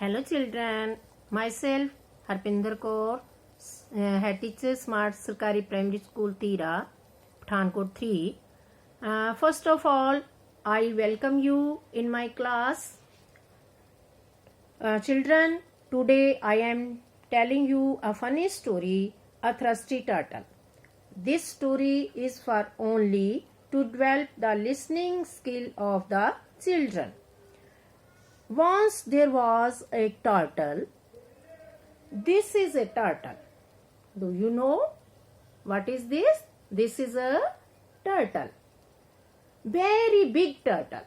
Hello children, myself Harpinder Kaur, head teacher Smart Sarkari Primary School Tira, Pathankot 3. First of all, I welcome you in my class. Children, today I am telling you a funny story, A Thirsty Turtle. This story is for only to develop the listening skill of the children. Once there was a turtle. This is a turtle. Do you know what is this? This is a turtle. Very big turtle.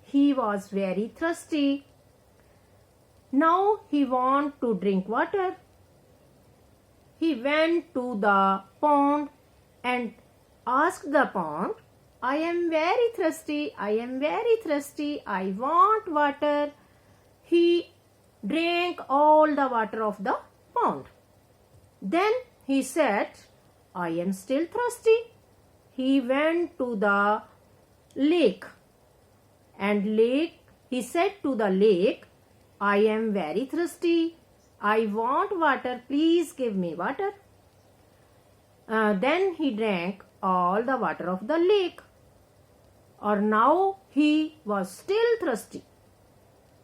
He was very thirsty. Now he want to drink water. He went to the pond and asked the pond, I am very thirsty, I am very thirsty, I want water. He drank all the water of the pond. Then he said, I am still thirsty. He went to the lake and he said to the lake, I am very thirsty, I want water, please give me water. Then he drank all the water of the lake. Or now he was still thirsty.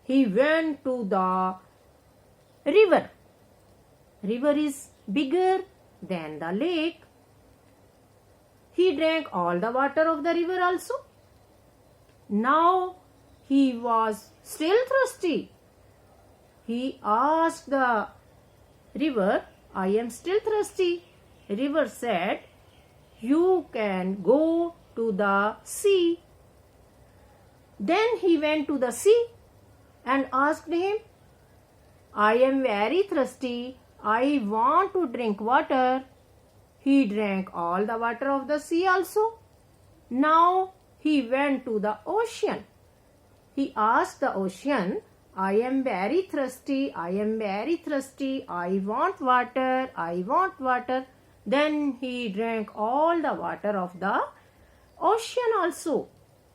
He went to the river. River is bigger than the lake. He drank all the water of the river also. Now he was still thirsty. He asked the river, I am still thirsty. River said, you can go to the sea. Then he went to the sea and asked him, I am very thirsty, I want to drink water. He drank all the water of the sea also. Now he went to the ocean. He asked the ocean, I am very thirsty, I am very thirsty, I want water, I want water. Then he drank all the water of the ocean also.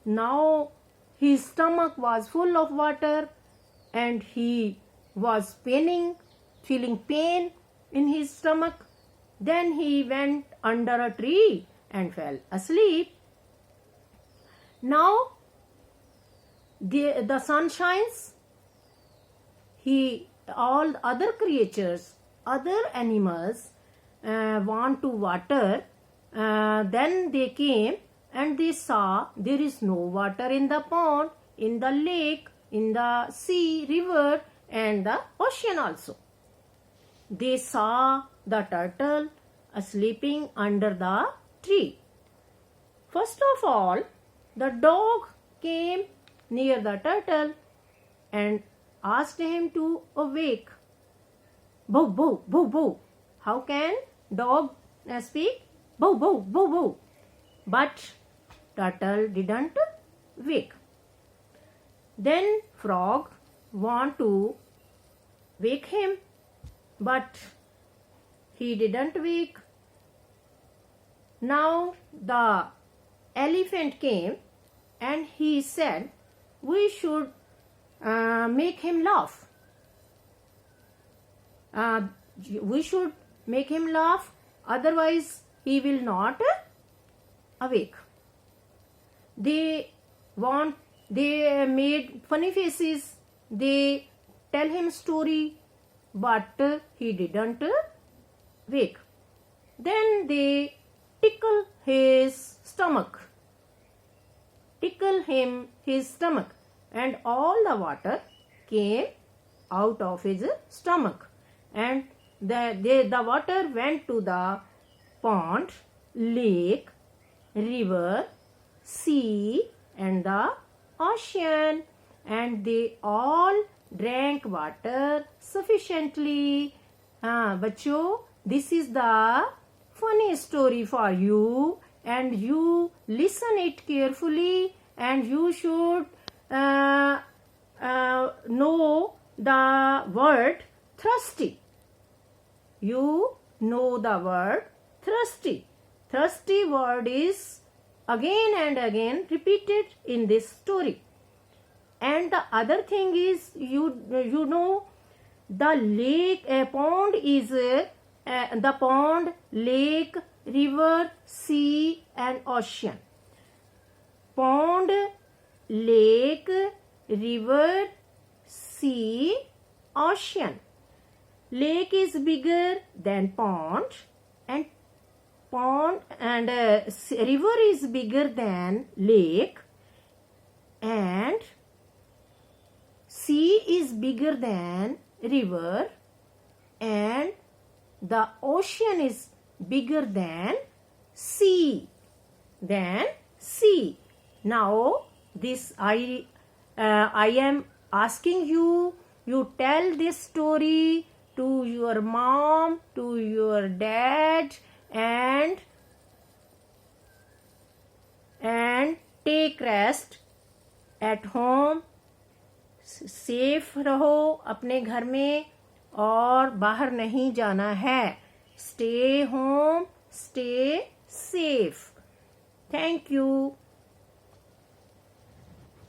Now his stomach was full of water and he was feeling pain in his stomach. Then he went under a tree and fell asleep. Now the sun shines. All other creatures, other animals want to water. Then they came and they saw there is no water in the pond, in the lake, in the sea, river and the ocean also. They saw the turtle sleeping under the tree. First of all, the dog came near the turtle and asked him to awake. Bow, bow, bow, bow. How can dog speak? Bow, bow, bow, bow. But turtle didn't wake. Then frog want to wake him, but he didn't wake. Now the elephant came and he said, we should make him laugh. We should make him laugh, otherwise he will not awake. They made funny faces. They tell him story, but he didn't wake. Then they tickle his stomach. Tickle him his stomach, and all the water came out of his stomach, and the water went to the pond, lake, river, sea and the ocean, and they all drank water sufficiently. Bachcho, this is the funny story for you, and you listen it carefully, and you should know the word thirsty. You know the word thirsty. Thirsty word is again and again repeated in this story. And the other thing is, you know, the lake, a pond is the pond, lake, river, sea and ocean. Pond, lake, river, sea, ocean. Lake is bigger than pond, and river is bigger than lake, and sea is bigger than river, and the ocean is bigger than sea. Now this I am asking you, you tell this story to your mom, to your dad, and take rest at home. Safe रहो अपने घर में और बाहर नहीं जाना है. Stay home, stay safe. Thank you.